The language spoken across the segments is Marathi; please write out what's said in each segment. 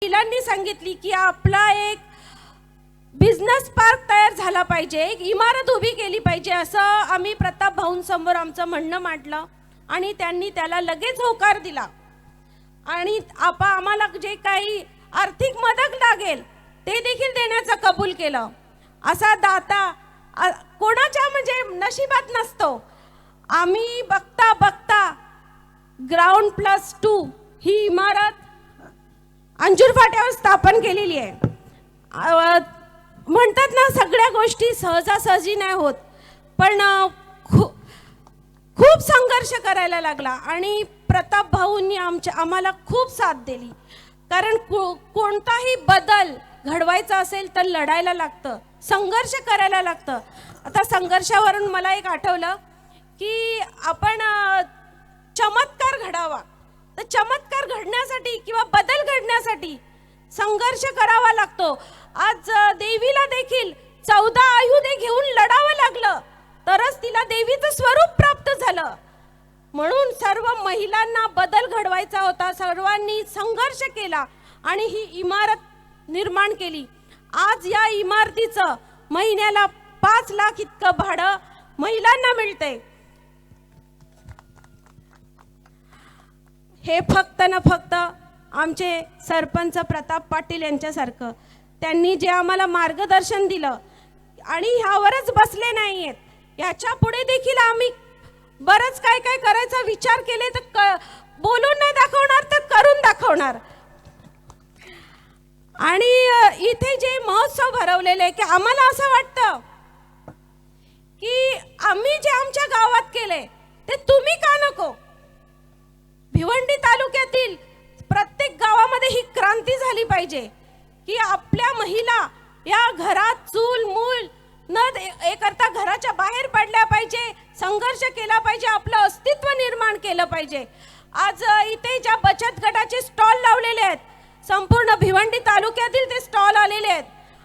वडिलांनी सांगितली की आपला एक बिझनेस पार्क तयार झाला पाहिजे, एक इमारत उभी केली पाहिजे, असं आम्ही प्रताप भाऊंसमोर आमचं म्हणणं मांडलं आणि त्यांनी त्याला लगेच होकार दिला. आणि आम्हाला जे काही आर्थिक मदत लागेल ते देखील देण्याचं कबूल केलं. असा दाता कोणाच्या म्हणजे नशिबात नसतो. आम्ही बघता बघता ग्राउंड +2 ही इमारत अंजूर फाट्यावर स्थापन केलेली आहे. म्हणतात ना, सगळ्या गोष्टी सहजासहजी नाही होत, पण खूप संघर्ष करायला लागला आणि प्रताप भाऊंनी आम्हाला खूप साथ दिली. कारण कोणताही बदल घडवायचा असेल तर लढायला लागतं, संघर्ष करायला लागतं. आता संघर्षावरून मला एक आठवलं की आपण चमत्कार घडावा, तर चमत्कार घडण्यासाठी किंवा बदल घडण्यासाठी संघर्ष करावा लागतो. आज देवीला देखील 14 आयुधे घेऊन लढावं लागलं तरच तिला देवीचं स्वरूप प्राप्त झालं. म्हणून सर्व महिलांना बदल घडवायचा होता, सर्वांनी संघर्ष केला आणि ही इमारत निर्माण केली. आज या इमारतीचं महिन्याला 5 लाख इतकं भाडं महिलांना मिळते. हे फक्त ना फक्त आमचे सरपंच प्रताप पाटील यांच्यासारखं त्यांनी जे आम्हाला मार्गदर्शन दिलं आणि ह्यावरच बसले नाहीयेत, याच्या पुढे देखील आम्ही बरंच काय काय करायचा विचार केले. तर बोलून नाही दाखवणार तर करून दाखवणार. आणि इथे जे महोत्सव भरवलेले आहे की आम्हाला असं वाटतं की आम्ही जे आमच्या गावात केले ते तुम्ही का नको. भिवंडी तालुक्यातील प्रत्येक गावामध्ये ही क्रांती झाली पाहिजे की आपल्या महिला या घरात चूल मूल न करता घराच्या बाहेर पडल्या पाहिजे, संघर्ष केला पाहिजे, आपलं अस्तित्व निर्माण केलं पाहिजे. आज इथे ज्या बचत गटाचे स्टॉल लावलेले आहेत, संपूर्ण भिवंडी तालुक्यातील ते स्टॉल आलेले आहेत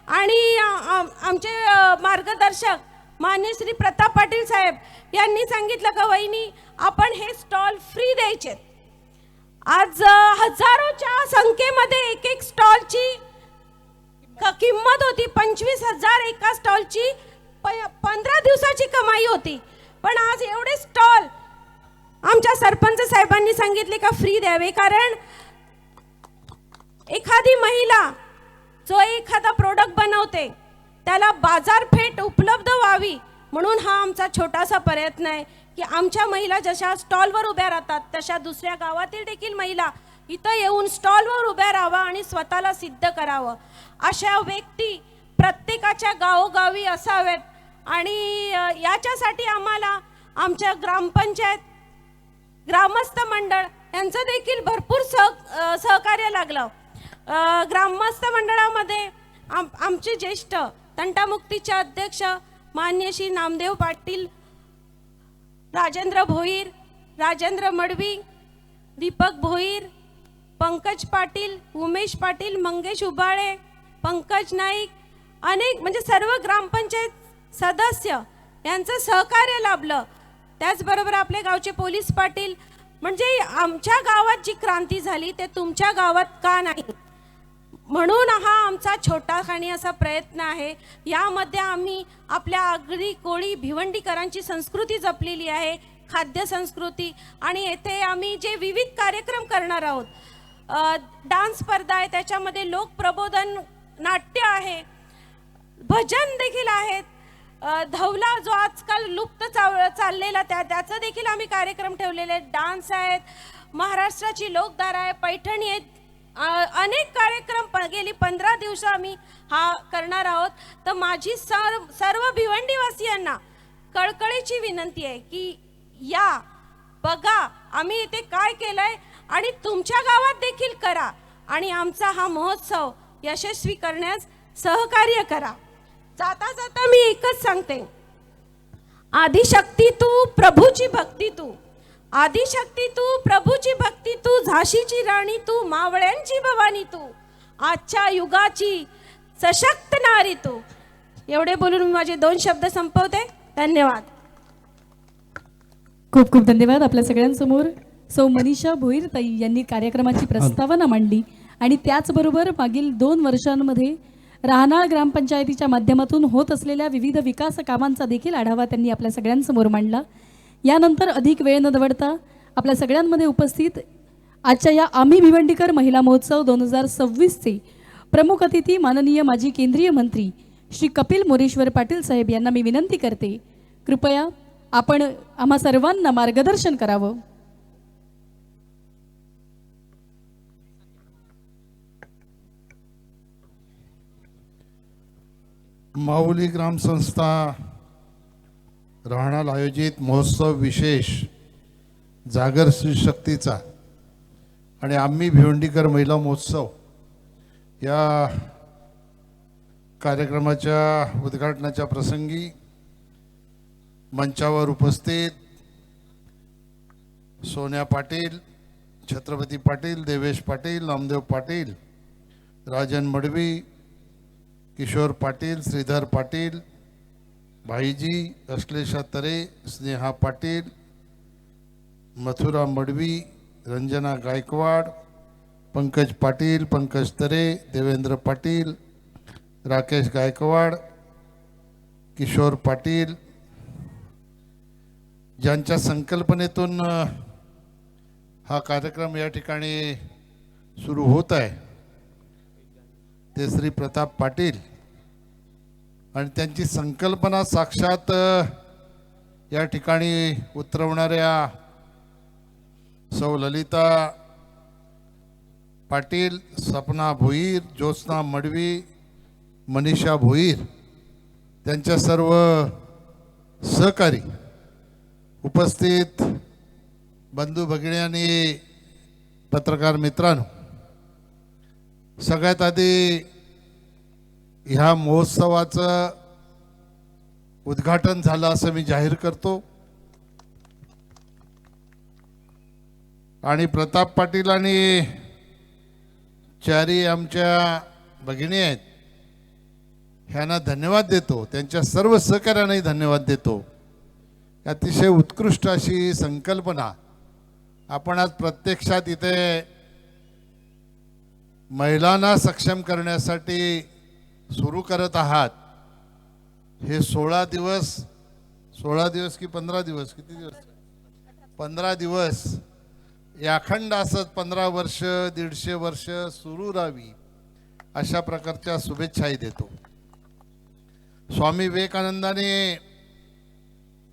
आणि आमचे मार्गदर्शक माननीय श्री प्रताप पाटील साहेब यांनी सांगितलं का वहिनी आपण हे स्टॉल फ्री द्यायचे. आज हजारोच्या संख्येमध्ये एक एक स्टॉलची किंमत होती 25,000 एका स्टॉलची. 15 दिवसाची कमाई होती. पण आज एवढे स्टॉल आमच्या सरपंच साहेबांनी सांगितले का फ्री द्यावे. कारण एखादी महिला जो एखादा प्रोडक्ट बनवते त्याला बाजारपेठ उपलब्ध व्हावी म्हणून हा आमचा छोटासा प्रयत्न आहे की आमच्या महिला जशा स्टॉलवर उभ्या राहतात तशा दुसऱ्या गावातील देखील महिला इथं येऊन स्टॉलवर उभ्या राहावा आणि स्वतःला सिद्ध करावं. अशा व्यक्ती प्रत्येकाच्या गावोगावी असावेत आणि याच्यासाठी आम्हाला आमच्या ग्रामपंचायत ग्रामस्थ मंडळ यांचं देखील भरपूर सहकार्य लागलं. ग्रामस्थ मंडळामध्ये आमचे ज्येष्ठ तंटामुक्तीचे अध्यक्ष माननीय श्री नामदेव पाटील, राजेंद्र भोईर, राजेंद्र मडवी, दीपक भोईर, पंकज पाटील, उमेश पाटील, मंगेश उबाळे, पंकज नाईक, अनेक म्हणजे सर्व ग्रामपंचायत सदस्य यांचं सहकार्य लाभलं. त्याचबरोबर आपले गावचे पोलीस पाटील. म्हणजे आमच्या गावात जी क्रांती झाली ते तुमच्या गावात का नाही, म्हणून हा आमचा छोटाखानी असा प्रयत्न आहे. यामध्ये आम्ही आपल्या आगरी कोळी भिवंडीकरांची संस्कृती जपलेली आहे, खाद्य संस्कृती. आणि येथे आम्ही जे विविध कार्यक्रम करणार आहोत, डान्स स्पर्धा आहे, त्याच्यामध्ये लोकप्रबोधन नाट्य आहे, भजन देखील आहेत, धवला जो आजकाल लुप्त चाललेला त्याचं देखील आम्ही कार्यक्रम ठेवलेले आहेत, डान्स आहेत, महाराष्ट्राची लोकधारा आहे, पैठणी आहेत, अनेक कार्यक्रम गेली 15 दिवस आम्ही हा करणार आहोत. तर माझी सर्व भिवंडीवासियांना कळकळीची विनंती आहे की या बघा आम्ही इथे काय केलंय आणि तुमच्या गावात देखील करा आणि आमचा हा महोत्सव यशस्वी करण्यास सहकार्य करा. जाता जाता मी एकच सांगते, आदिशक्ती तू, प्रभूची भक्ती तू, आदिशक्ती तू, प्रभूची भक्ती तू, झाशीची राणी तू, मावळ्यांची भवानी तू, आजच्या युगाची सशक्त नारी तू. एवढे बोलून मी माझे 2 शब्द संपवते. धन्यवाद. खूप खूप धन्यवाद. आपल्या सगळ्यांसमोर सौ मनीषा भोईर ताई यांनी कार्यक्रमाची प्रस्तावना मांडली आणि त्याचबरोबर मागील 2 वर्षांमध्ये राहनाळ ग्रामपंचायतीच्या माध्यमातून होत असलेल्या विविध विकास कामांचा देखील आढावा त्यांनी आपल्या सगळ्यांसमोर मांडला। यानंतर अधिक वेळ न दवडता आपल्या सगळ्यांमध्ये उपस्थित आजच्या या आम्ही भिवंडीकर महिला महोत्सव 2026चे प्रमुख अतिथी माननीय माजी केंद्रीय मंत्री श्री कपिल मोरेश्वर पाटील साहेब यांना मी विनंती करते, कृपया आपण आम्हा सर्वांना मार्गदर्शन करावं। माऊली ग्राम संस्था राहणार आयोजित महोत्सव विशेष जागर स्त्री शक्तीचा आणि आम्ही भिवंडीकर महिला महोत्सव या कार्यक्रमाच्या उद्घाटनाच्या प्रसंगी मंचावर उपस्थित सोन्या पाटील, छत्रपती पाटील, देवेश पाटील, नामदेव पाटील, राजन मडवी, किशोर पाटील, श्रीधर पाटील, भाईजी, अश्लेषा तरे, स्नेहा पाटील, मथुरा मडवी, रंजना गायकवाड, पंकज पाटील, पंकज तरे, देवेंद्र पाटील, राकेश गायकवाड, किशोर पाटील, ज्यांच्या संकल्पनेतून हा कार्यक्रम या ठिकाणी सुरू होत आहे ते श्री प्रताप पाटील आणि त्यांची संकल्पना साक्षात या ठिकाणी उतरवणाऱ्या सौ ललिता पाटील, सपना भोईर, ज्योत्स्ना मडवी, मनीषा भोईर, त्यांच्या सर्व सहकारी उपस्थित बंधू भगिनी आणि पत्रकार मित्रांनो, सगळ्यात आधी ह्या महोत्सवाचं उद्घाटन झालं असं मी जाहीर करतो आणि प्रताप पाटील आणि चारी आमच्या भगिनी आहेत ह्यांना धन्यवाद देतो, त्यांच्या सर्व सहकार्यांनाही धन्यवाद देतो। अतिशय उत्कृष्ट अशी संकल्पना आपण आज प्रत्यक्षात इथे महिलांना सक्षम करण्यासाठी सुरू करत आहात। हे 16 दिवस की 15 दिवस, किती दिवस, 15 दिवस या अखंड असत 15 वर्ष 150 वर्ष सुरू राहावी अशा प्रकारच्या शुभेच्छाही देतो। स्वामी विवेकानंदाने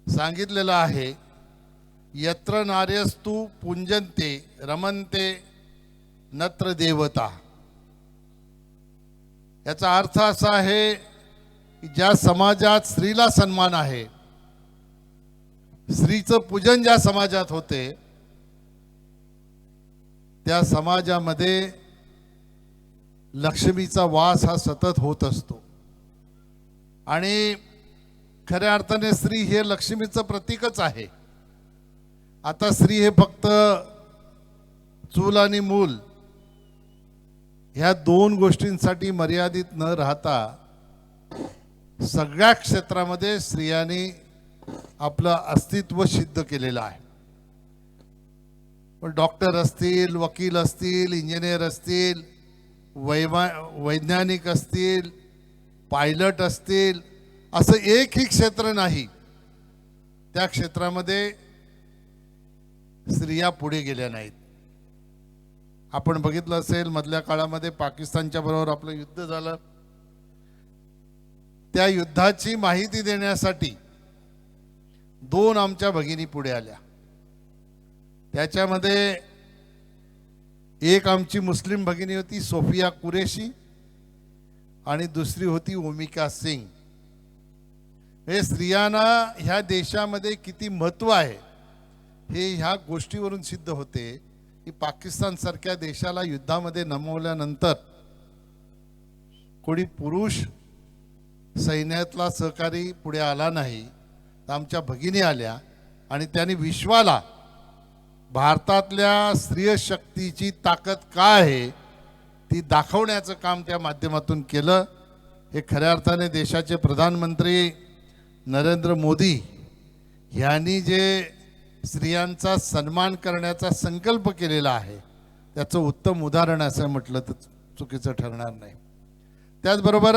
सांगितलेलं आहे, यत्र नार्यस्तु पुंजन्ते रमन्ते नत्र देवता। याचा अर्थ असा आहे की ज्या समाजात स्त्रीला सन्मान आहे, स्त्रीचं पूजन ज्या समाजात होते, त्या समाजामध्ये लक्ष्मीचा वास हा सतत होत असतो आणि खऱ्या अर्थाने स्त्री हे लक्ष्मीचं प्रतीकच आहे। आता स्त्री हे फक्त चूल आणि मूल ह्या 2 गोष्टींसाठी मर्यादित न राहता सगळ्या क्षेत्रामध्ये स्त्रियांनी आपलं अस्तित्व सिद्ध केलेलं आहे। पण डॉक्टर असतील, वकील असतील, इंजिनियर असतील, वैज्ञानिक असतील, पायलट असतील, असं एकही क्षेत्र नाही त्या क्षेत्रामध्ये स्त्रिया पुढे गेल्या नाहीत। आपण बघितलं असेल मधल्या काळामध्ये पाकिस्तानच्या बरोबर आपलं युद्ध झालं, त्या युद्धाची माहिती देण्यासाठी 2 आमच्या भगिनी पुढे आल्या। त्याच्यामध्ये एक आमची मुस्लिम भगिनी होती सोफिया कुरेशी आणि दुसरी होती ओमिका सिंग। हे स्त्रियांना ह्या देशामध्ये किती महत्त्व आहे हे ह्या गोष्टीवरून सिद्ध होते की पाकिस्तान सारख्या देशाला युद्धामध्ये नमवल्यानंतर कोणी पुरुष सैन्यातला सहकारी पुढे आला नाही, तर आमच्या भगिनी आल्या आणि त्यांनी विश्वाला भारतातल्या स्त्रिय शक्तीची ताकद काय आहे ती दाखवण्याचं काम त्या माध्यमातून केलं। हे खऱ्या अर्थाने देशाचे प्रधानमंत्री नरेंद्र मोदी यांनी जे स्त्रियांचा सन्मान करण्याचा संकल्प केलेला आहे त्याचं उत्तम उदाहरण असं म्हटलं तर चुकीचं ठरणार नाही. त्याचबरोबर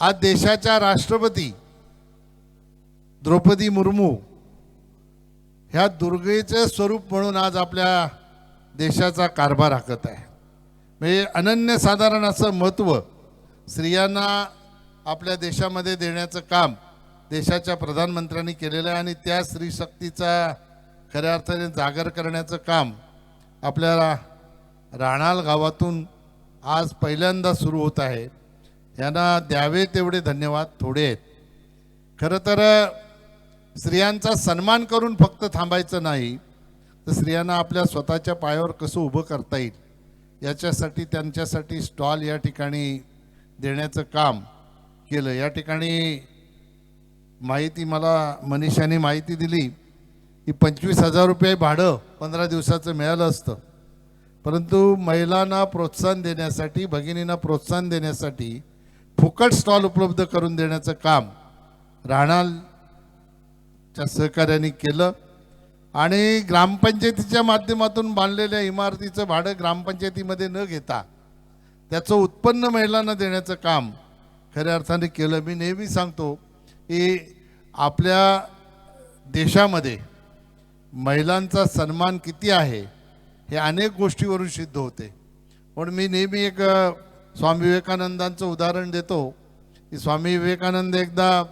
आज देशाच्या राष्ट्रपती द्रौपदी मुर्मू ह्या दुर्गेचं स्वरूप म्हणून आज आपल्या देशाचा कारभार आखत आहे. म्हणजे अनन्यसाधारण असं महत्त्व स्त्रियांना आपल्या देशामध्ये देण्याचं काम देशाच्या प्रधानमंत्र्यांनी केलेलं आहे आणि त्या स्त्री शक्तीचा खऱ्या अर्थाने जागर करण्याचं काम आपल्या राणाल गावातून आज पहिल्यांदा सुरू होत आहे. यांना द्यावे तेवढे धन्यवाद थोडे आहेत. खरं तर स्त्रियांचा सन्मान करून फक्त थांबायचं नाही, तर स्त्रियांना आपल्या स्वतःच्या पायावर कसं उभं करता येईल याच्यासाठी त्यांच्यासाठी स्टॉल या ठिकाणी देण्याचं काम केलं. या ठिकाणी माहिती मला मनीषाने माहिती दिली की 25,000 रुपये भाडं 15 दिवसाचं मिळालं असतं, परंतु महिलांना प्रोत्साहन देण्यासाठी, भगिनींना प्रोत्साहन देण्यासाठी फुकट स्टॉल उपलब्ध करून देण्याचं काम राणालच्या सहकार्याने केलं आणि ग्रामपंचायतीच्या माध्यमातून बांधलेल्या इमारतीचं भाडं ग्रामपंचायतीमध्ये न घेता त्याचं उत्पन्न महिलांना देण्याचं काम खऱ्या अर्थाने केलं. मी नेहमी सांगतो की आपल्या देशामध्ये महिलांचा सन्मान किती आहे हे अनेक गोष्टीवरून सिद्ध होते. पण मी नेहमी एक स्वामी विवेकानंदांचं उदाहरण देतो की स्वामी विवेकानंद एकदा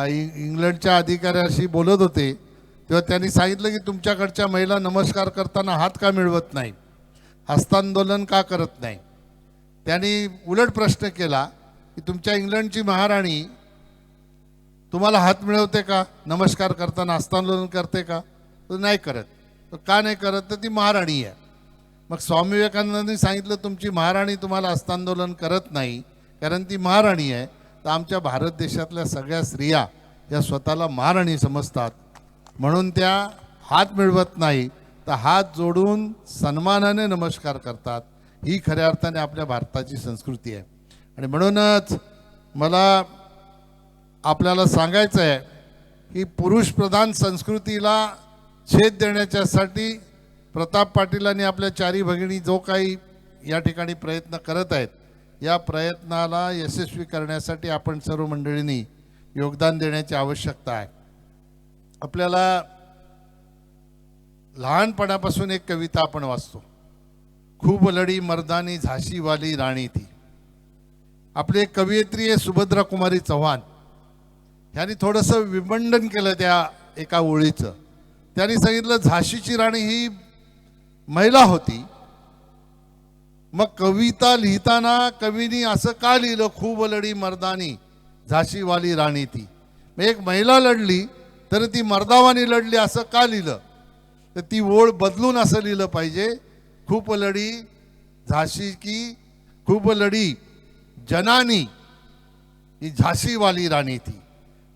इंग्लंडच्या अधिकाऱ्याशी बोलत होते, तेव्हा त्यांनी सांगितलं की तुमच्याकडच्या महिला नमस्कार करताना हात का मिळवत नाही, हस्तांदोलन का करत नाही. त्यांनी उलट प्रश्न केला की तुमच्या इंग्लंडची महाराणी तुम्हाला हात मिळवते का, नमस्कार करताना हस्तांदोलन करते का? तो नाही करत. तो का नाही करत? तर ती महाराणी आहे. मग स्वामी विवेकानंदांनी सांगितलं तुमची महाराणी तुम्हाला हस्तांदोलन करत नाही कारण ती महाराणी आहे, तर आमच्या भारत देशातल्या सगळ्या स्त्रिया या स्वतःला महाराणी समजतात म्हणून त्या हात मिळवत नाही, तर हात जोडून सन्मानाने नमस्कार करतात. ही खऱ्या अर्थाने आपल्या भारताची संस्कृती आहे. आणि म्हणूनच मला आपल्याला सांगायचं आहे की पुरुषप्रधान संस्कृतीला छेद देण्याच्यासाठी प्रताप पाटील आणि आपल्या चारी भगिनी जो काही या ठिकाणी प्रयत्न करत आहेत, या प्रयत्नाला यशस्वी करण्यासाठी आपण सर्व मंडळींनी योगदान देण्याची आवश्यकता आहे. आपल्याला लहानपणापासून एक कविता आपण वाचतो, खूप लढी मर्दानी झाशीवाली राणी ती. आपली एक कवयित्री आहे सुभद्रा कुमारी चव्हाण, ह्यांनी थोडंसं विबंडन केलं त्या एका ओळीचं. त्यांनी सांगितलं झाशीची राणी ही महिला होती, मग कविता लिहिताना कवीनी असं का लिहिलं, खूप लढी मर्दानी झाशीवाली राणी ती. मग एक महिला लढली तर ती मर्दावानी लढली असं का लिहिलं, तर ती ओळ बदलून असं लिहिलं पाहिजे, खूप लढी झाशी की खूप लढी जनानी ही झाशीवाली राणी ती.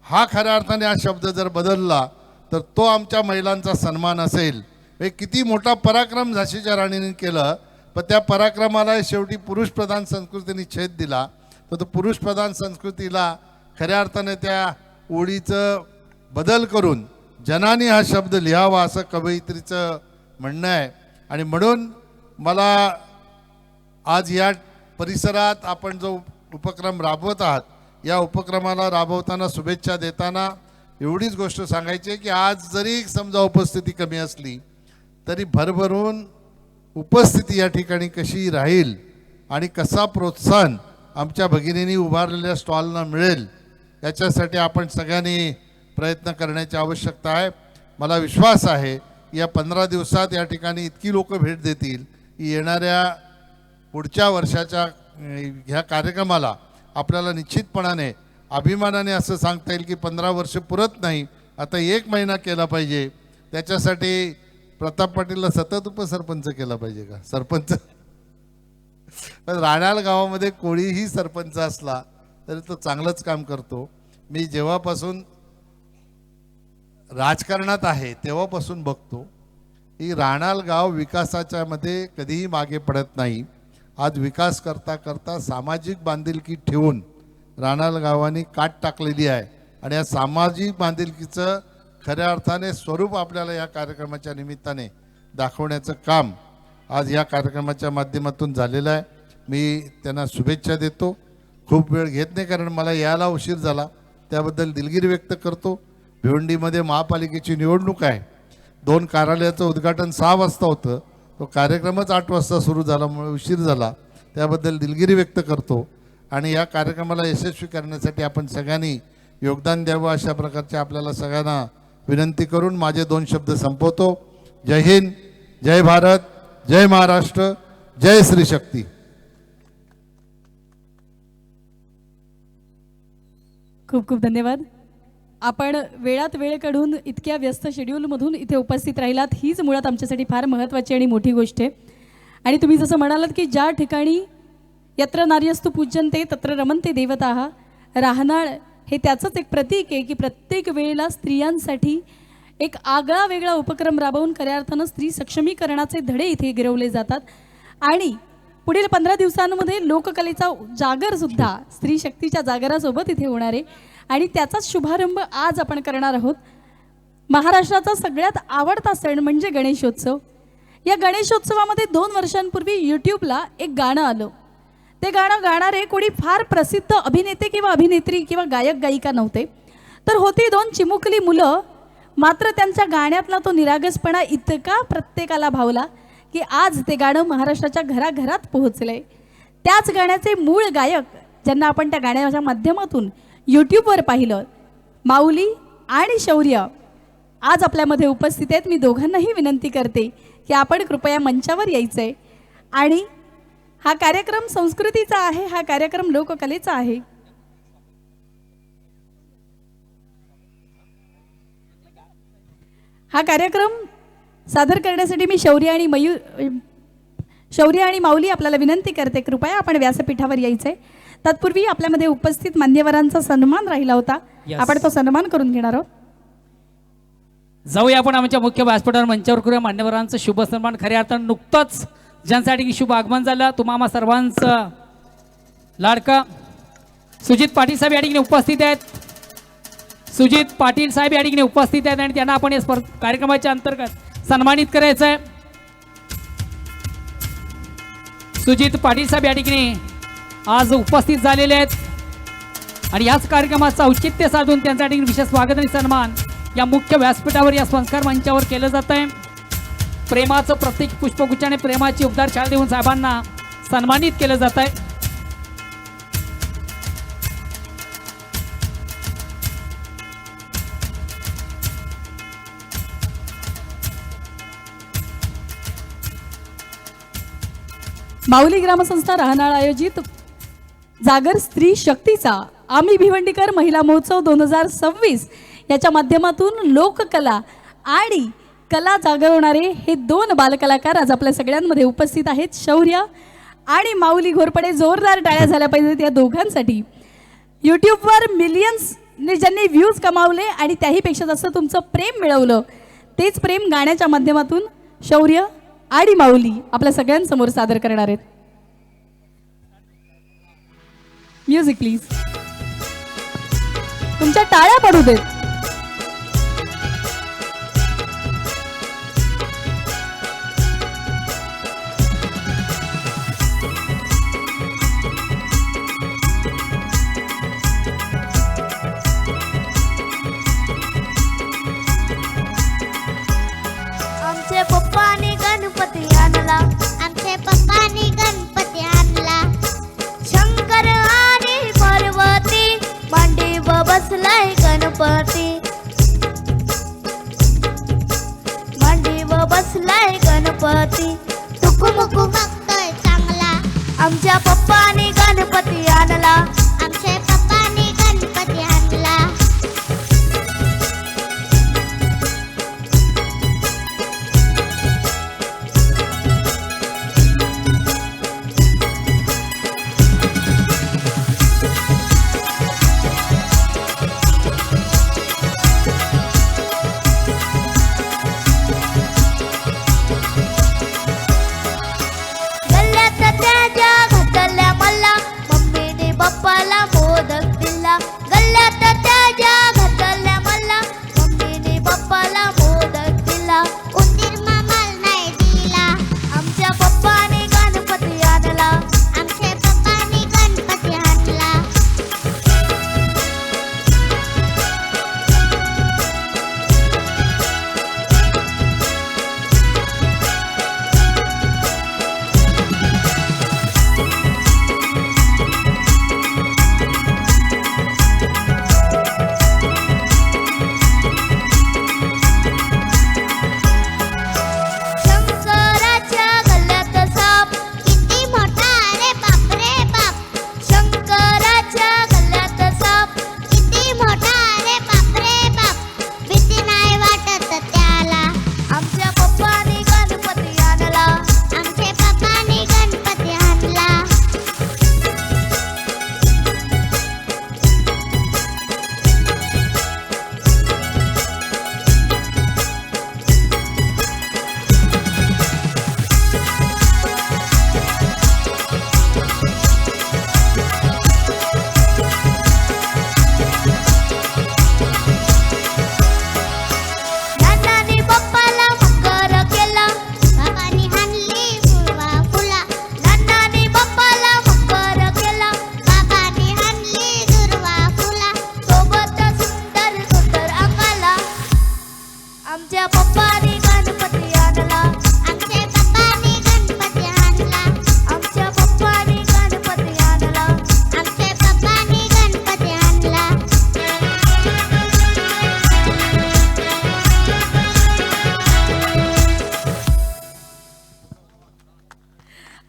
हा खऱ्या अर्थाने हा शब्द जर बदलला तर तो आमच्या महिलांचा सन्मान असेल. किती मोठा पराक्रम झाशीच्या राणीने केलं, पण त्या पराक्रमाला शेवटी पुरुषप्रधान संस्कृतीने छेद दिला. तर तो पुरुषप्रधान संस्कृतीला खऱ्या अर्थाने त्या ओळीचं बदल करून जनानी हा शब्द लिहावा असं कवयित्रीचं म्हणणं आहे. आणि म्हणून मला आज या परिसरात आपण जो उपक्रम राबवत आहात, या उपक्रमाला राबवताना शुभेच्छा देताना एवढीच गोष्ट सांगायची आहे की आज जरी समजा उपस्थिती कमी असली तरी भरभरून उपस्थिती या ठिकाणी कशी राहील आणि कसा प्रोत्साहन आमच्या भगिनींनी उभारलेल्या स्टॉलना मिळेल याच्यासाठी आपण सगळ्यांनी प्रयत्न करण्याची आवश्यकता आहे. मला विश्वास आहे या 15 दिवसात या ठिकाणी इतकी लोक भेट देतील की येणाऱ्या पुढच्या वर्षाच्या ह्या कार्यक्रमाला आपल्याला निश्चितपणाने अभिमानाने असं सांगता येईल की 15 वर्ष पुरत नाही, आता 1 महिना केला पाहिजे. त्याच्यासाठी प्रताप पाटीलला सतत उपसरपंच केला पाहिजे का, सरपंच. पण राणाल गावामध्ये कोळीही सरपंच असला तरी तो चांगलंच काम करतो. मी जेव्हापासून राजकारणात आहे तेव्हापासून बघतो की राणाल गाव विकासाच्या मध्ये कधीही मागे पडत नाही. आज विकास करता करता सामाजिक बांधिलकी ठेवून राणाल गावाने काट टाकलेली आहे आणि या सामाजिक बांधिलकीचं खऱ्या अर्थाने स्वरूप आपल्याला या कार्यक्रमाच्या निमित्ताने दाखवण्याचं काम आज या कार्यक्रमाच्या माध्यमातून झालेला आहे. मी त्यांना शुभेच्छा देतो. खूप वेळ घेत नाही कारण मला यायला उशीर झाला, त्याबद्दल दिलगिरी व्यक्त करतो. भिवंडीमध्ये महापालिकेची निवडणूक आहे. 2 कार्यालयाचं उद्घाटन 6 वाजता होतं, तो कार्यक्रमच 8 वाजता सुरू झाल्यामुळे उशीर झाला, त्याबद्दल दिलगिरी व्यक्त करतो. आणि या कार्यक्रमाला यशस्वी करण्यासाठी आपण सगळ्यांनी योगदान द्यावं अशा प्रकारच्या आपल्याला सगळ्यांना विनंती करून माझे 2 शब्द संपवतो. जय हिंद, जय भारत, जय महाराष्ट्र, जय श्री शक्ती. खूप खूप धन्यवाद. आपण वेळात वेळ काढून इतक्या व्यस्त शेड्यूलमधून इथे उपस्थित राहिलात, हीच मुळात आमच्यासाठी फार महत्त्वाची आणि मोठी गोष्ट आहे. आणि तुम्ही जसं म्हणालात की ज्या ठिकाणी यत्र नार्यस्तु पूज्यन्ते तत्र रमन्ते देवताः, राहनाळ हे त्याचंच एक प्रतीक आहे की प्रत्येक वेळेला स्त्रियांसाठी एक आगळा वेगळा उपक्रम राबवून खऱ्या अर्थानं स्त्री सक्षमीकरणाचे धडे इथे गिरवले जातात. आणि पुढील 15 दिवसांमध्ये लोककलेचा जागरसुद्धा स्त्री शक्तीच्या जागरासोबत इथे होणार आहे. आणि त्याचाच शुभारंभ आज आपण करणार आहोत. महाराष्ट्राचा सगळ्यात आवडता सण म्हणजे गणेशोत्सव. या गणेशोत्सवामध्ये 2 वर्षांपूर्वी यूट्यूबला एक गाणं आलं. ते गाणं गाणारे कोणी फार प्रसिद्ध अभिनेते किंवा अभिनेत्री किंवा गायक गायिका नव्हते, तर होती 2 चिमुकली मुलं. मात्र त्यांच्या गाण्यातला तो निरागसपणा इतका प्रत्येकाला भावला की आज ते गाणं महाराष्ट्राच्या घराघरात पोहोचलंय. त्याच गाण्याचे मूळ गायक ज्यांना आपण त्या गाण्याच्या माध्यमातून यूट्यूबवर पाहिलं, माऊली आणि शौर्य, आज आपल्यामध्ये उपस्थित आहेत. मी दोघांनाही विनंती करते की आपण कृपया मंचावर यायचं आहे. आणि हा कार्यक्रम संस्कृतीचा आहे, हा कार्यक्रम लोककलेचा आहे. हा कार्यक्रम सादर करण्यासाठी मी शौर्य आणि माऊली आपल्याला विनंती करते, कृपया आपण व्यासपीठावर यायचंय. तत्पूर्वी आपल्यामध्ये उपस्थित मान्यवरांचा सन्मान राहिला होता, आपण तो सन्मान करून घेणार आहोत. जाऊया आपण आमच्या मुख्य व्यासपीठावर मंचावर करूया मान्यवरांचं शुभ सन्मान. खऱ्या अर्थानं नुकतंच ज्यांसाठी शुभ आगमन झालं, तुम्हा सर्वांचं लाडका सुजित पाटील साहेब या ठिकाणी उपस्थित आहेत. सुजित पाटील साहेब या ठिकाणी उपस्थित आहेत आणि त्यांना आपण या कार्यक्रमाच्या अंतर्गत सन्मानित करायचं आहे. सुजित पाटील साहेब या ठिकाणी आज उपस्थित झालेले आहेत आणि याच कार्यक्रमाचं औचित्य साधून त्यांच्या ठिकाणी विशेष स्वागत आणि सन्मान या मुख्य व्यासपीठावर या संस्कार मंचावर केलं जात आहे. प्रेमाचं प्रत्येक पुष्पगुच्छाने प्रेमाची उबदार शाल देऊन साहेबांना सन्मानित केलं जात आहे. माऊली ग्रामसंस्था राहनाळ आयोजित जागर स्त्री शक्तीचा आम्ही भिवंडीकर महिला महोत्सव 2026 याच्या माध्यमातून लोककला आणि कला जागवणारे हे 2 बालकलाकार आज आपल्या सगळ्यांमध्ये उपस्थित आहेत. शौर्य आणि माऊली घोरपडे, जोरदार टाळ्या झाल्या पाहिजेत या दोघांसाठी. यूट्यूबवर मिलियन्सने ज्यांनी व्ह्यूज कमावले आणि त्याहीपेक्षा जास्त तुमचं प्रेम मिळवलं, तेच प्रेम गाण्याच्या माध्यमातून शौर्य आणि माऊली आपल्या सगळ्यांसमोर सादर करणार आहेत. Music please. तुमच्या टाळ्या पडू देत. आमचे पप्पानी गणपती आणला, आमचे पप्पानी गणपती आणला. शंकर आणि पार्वती मांडीवर बसलाय गणपती, मांडीवर बसलाय गणपती. टुकुमुकू बघतोय चांगला, आमच्या पप्पानी गणपती आणला, आमच्या पप्पानी गणपती आणला. गल्ल्यात त्याच्या घातल्या मला मम्मीने बाप्पा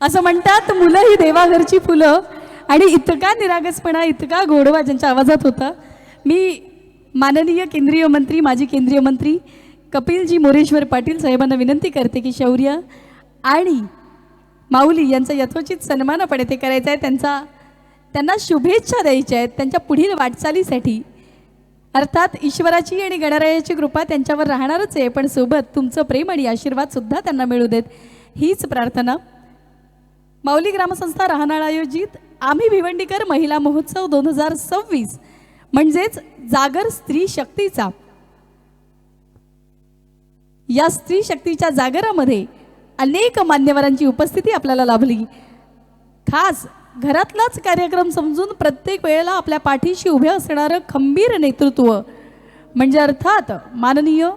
असं म्हणतात मुलं ही देवाघरची फुलं. आणि इतका निरागसपणा, इतका गोडवा ज्यांच्या आवाजात होता. मी माननीय केंद्रीय मंत्री, माजी केंद्रीय मंत्री कपिलजी मोरेश्वर पाटील साहेबांना विनंती करते की शौर्य आणि माऊली यांचा यथोचित सन्मानपणे ते करायचं आहे. त्यांना शुभेच्छा द्यायच्या आहेत त्यांच्या पुढील वाटचालीसाठी. अर्थात ईश्वराची आणि गणरायाची कृपा त्यांच्यावर राहणारच आहे, पण सोबत तुमचं प्रेम आणि आशीर्वाद सुद्धा त्यांना मिळू देत, हीच प्रार्थना. माऊली ग्रामसंस्था राहनाळ आयोजित आम्ही भिवंडीकर महिला महोत्सव 2026 म्हणजेच जागर स्त्री शक्तीचा. या स्त्री शक्तीच्या जागरामध्ये अनेक मान्यवरांची उपस्थिती आपल्याला लाभली. खास घरातलाच कार्यक्रम समजून प्रत्येक वेळेला आपल्या पाठीशी उभे असणारं खंबीर नेतृत्व म्हणजे अर्थात माननीय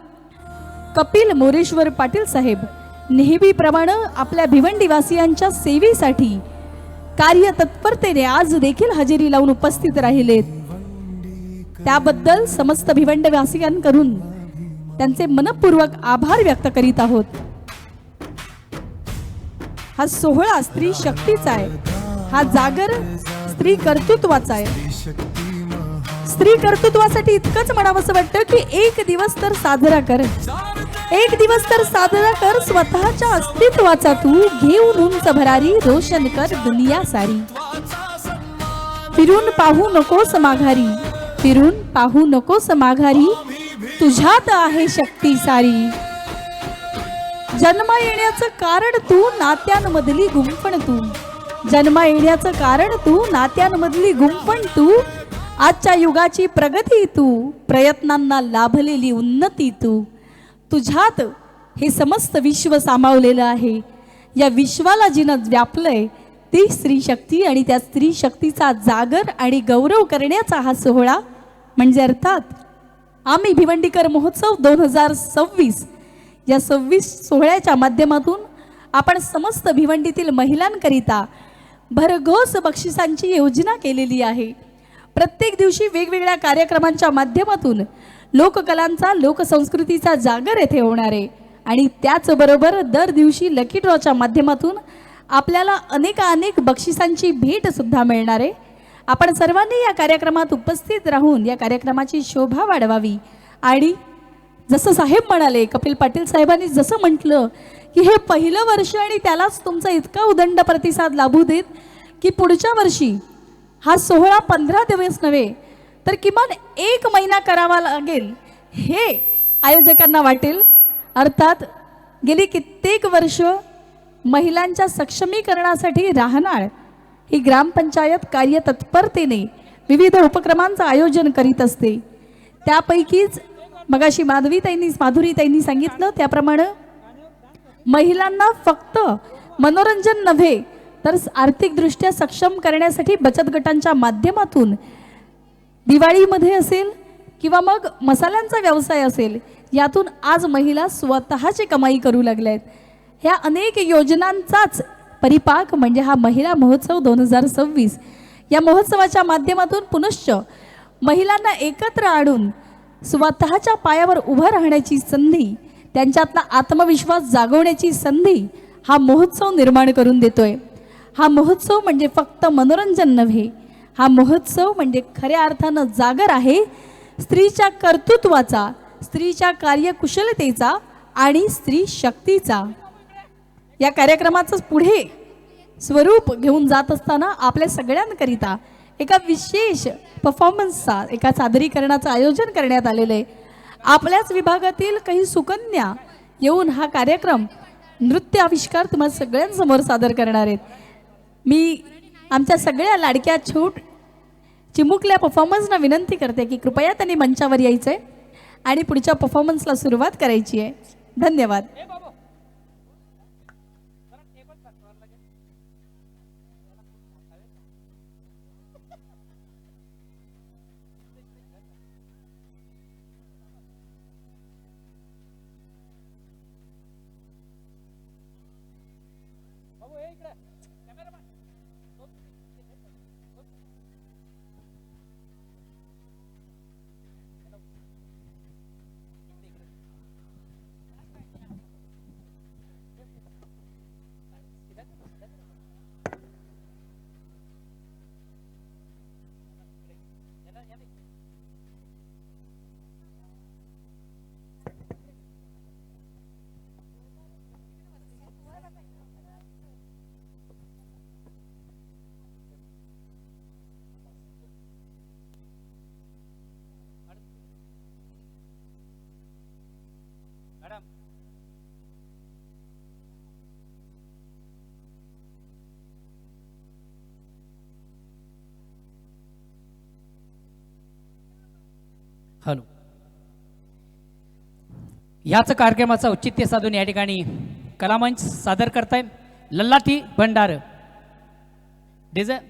कपिल मोरेश्वर पाटील साहेब नेहमीप्रमाणे आपल्या भिवंडीवासियांच्या सेवेसाठी कार्यतत्परतेने आज देखील हजेरी लावून उपस्थित राहिलेत. त्याबद्दल समस्त भिवंडीवासियांकडून त्यांचे मनपूर्वक आभार व्यक्त करीत आहोत. हा सोहळा स्त्री शक्तीचा आहे, हा जागर स्त्री कर्तृत्वाचा आहे. स्त्री कर्तृत्वासाठी इतकंच म्हणावंसं वाटतं की एक दिवस तर साजरा कर, एक दिवस तर साजरा कर स्वतःच्या अस्तित्वाचा तू, घेऊन उंच भरारी रोशन कर दुनिया सारी. फिरून पाहू नकोस माघारी, फिरून पाहू नकोस माघारी, तुझ्यात आहे शक्ती सारी. जन्म येण्याचं कारण तू, नात्यांमधली गुंफण तू. जन्म येण्याचं कारण तू, नात्यांमधली गुंफण तू. आजच्या युगाची प्रगती तू, प्रयत्नांना लाभलेली उन्नती तू. तुझ्यात हे समस्त विश्व सामावलेलं आहे. या विश्वाला जिनं व्यापलंय ती स्त्री शक्ती आणि त्या स्त्री शक्तीचा जागर आणि गौरव करण्याचा हा सोहळा म्हणजे अर्थात आम्ही भिवंडीकर महोत्सव 2026. या 26 सोहळ्याच्या माध्यमातून आपण समस्त भिवंडीतील महिलांकरिता भरघोस बक्षिसांची योजना केलेली आहे. प्रत्येक दिवशी वेगवेगळ्या कार्यक्रमांच्या माध्यमातून लोककलांचा, लोकसंस्कृतीचा जागर येथे होणार आहे. आणि त्याचबरोबर दर दिवशी लकी ड्रॉच्या माध्यमातून आपल्याला अनेक बक्षिसांची भेट सुद्धा मिळणार आहे. आपण सर्वांनी या कार्यक्रमात उपस्थित राहून या कार्यक्रमाची शोभा वाढवावी. आणि जसं साहेब म्हणाले, कपिल पाटील साहेबांनी जसं म्हटलं की हे पहिलं वर्ष आणि त्यालाच तुमचा इतका उदंड प्रतिसाद लाभू देत की पुढच्या वर्षी हा सोहळा 15 दिवस नव्हे तर किमान 1 महिना करावा लागेल हे आयोजकांना वाटेल. अर्थात गेली कित्येक वर्ष महिलांच्या सक्षमीकरणासाठी राहनाळ ही ग्रामपंचायत कार्यतत्परतेने विविध उपक्रमांचं आयोजन करीत असते. त्यापैकीच मगाशी माधुरीताईंनी सांगितलं त्याप्रमाणे महिलांना फक्त मनोरंजन नव्हे तर आर्थिकदृष्ट्या सक्षम करण्यासाठी बचत गटांच्या माध्यमातून दिवाळीमध्ये असेल किंवा मग मसाल्यांचा व्यवसाय असेल, यातून आज महिला स्वतःची कमाई करू लागल्या आहेत. ह्या अनेक योजनांचाच परिपाक म्हणजे हा महिला महोत्सव 2026. या महोत्सवाच्या माध्यमातून पुनश्च महिलांना एकत्र आणून स्वतःच्या पायावर उभं राहण्याची संधी, त्यांच्यातला आत्मविश्वास जागवण्याची संधी हा महोत्सव निर्माण करून देतोय. हा महोत्सव म्हणजे फक्त मनोरंजन नव्हे, हा महोत्सव म्हणजे खऱ्या अर्थानं जागर आहे स्त्रीच्या कर्तृत्वाचा, स्त्रीच्या कार्यकुशलतेचा आणि स्त्री शक्तीचा. या कार्यक्रमाचं पुढे स्वरूप घेऊन जात असताना आपल्या सगळ्यांकरिता एका विशेष परफॉर्मन्सचा, एका सादरीकरणाचं आयोजन करण्यात आलेलं आहे. आपल्याच विभागातील काही सुकन्या येऊन हा कार्यक्रम नृत्य आविष्कार तुम्हाला सगळ्यांसमोर सादर करणार आहेत. मी आमच्या सगळ्या लाडक्या चिमुकल्या परफॉर्मन्सना विनंती करते की कृपया त्यांनी मंचावर यायचं आहे आणि पुढच्या परफॉर्मन्सला सुरुवात करायची आहे. धन्यवाद. हॅलो. याच कार्यक्रमाचं औचित्य साधून या ठिकाणी कलामंच सादर करताय लल्लाटी भंडार डिझाईन.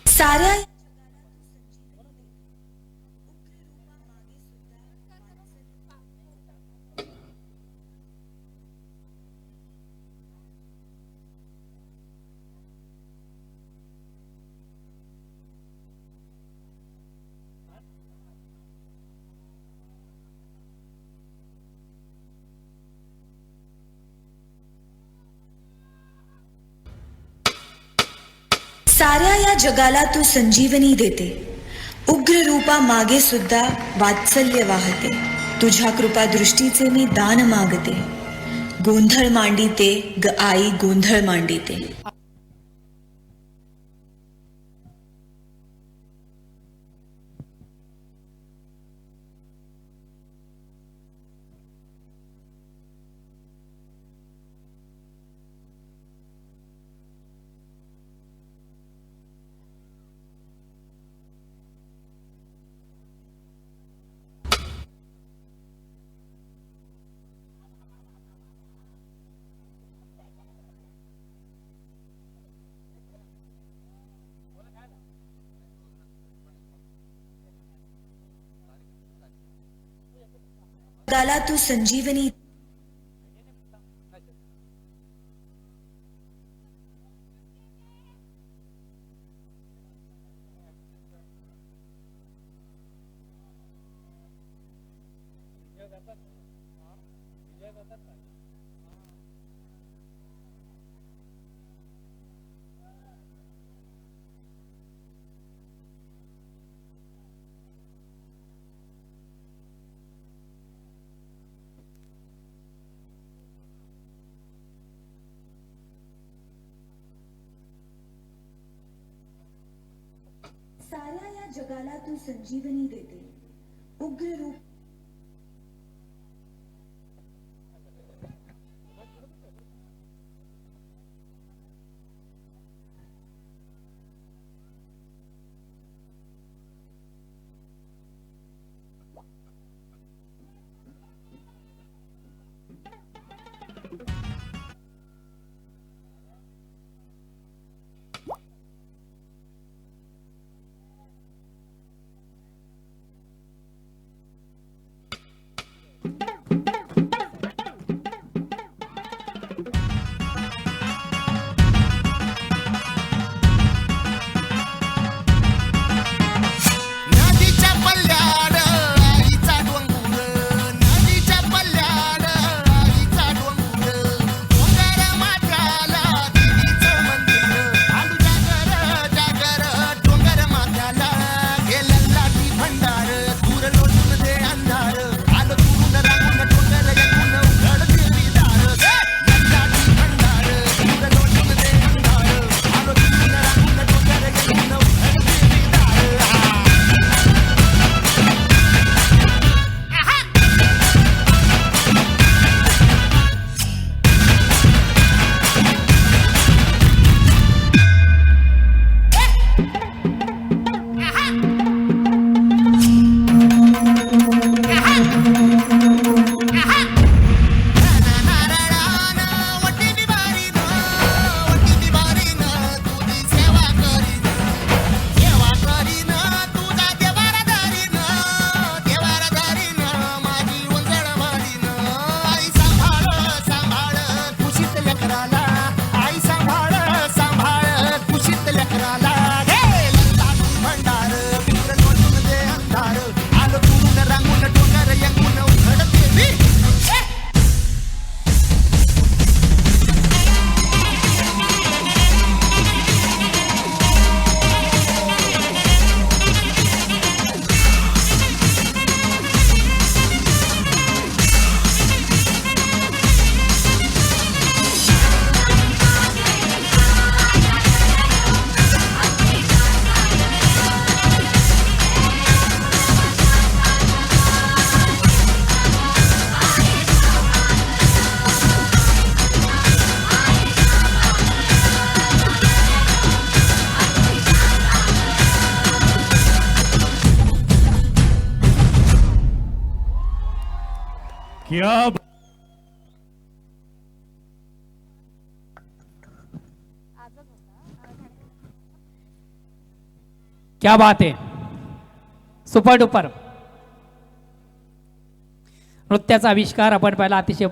साऱ्या साऱ्या या जगाला तू संजीवनी देते. उग्र रूपा मागे सुद्धा वात्सल्य वाहते. तुझ्या कृपा दृष्टीचे मी दान मागते. गोंधळ मांडिते ग आई गोंधळ मांडिते. जगाला तू संजीवनी साऱ्या या जगाला तू संजीवनी देते. उग्र रूप क्या क्या बात आहे, सुपर डुपर. नृत्याचा आविष्कार आपण पाहिला, अतिशय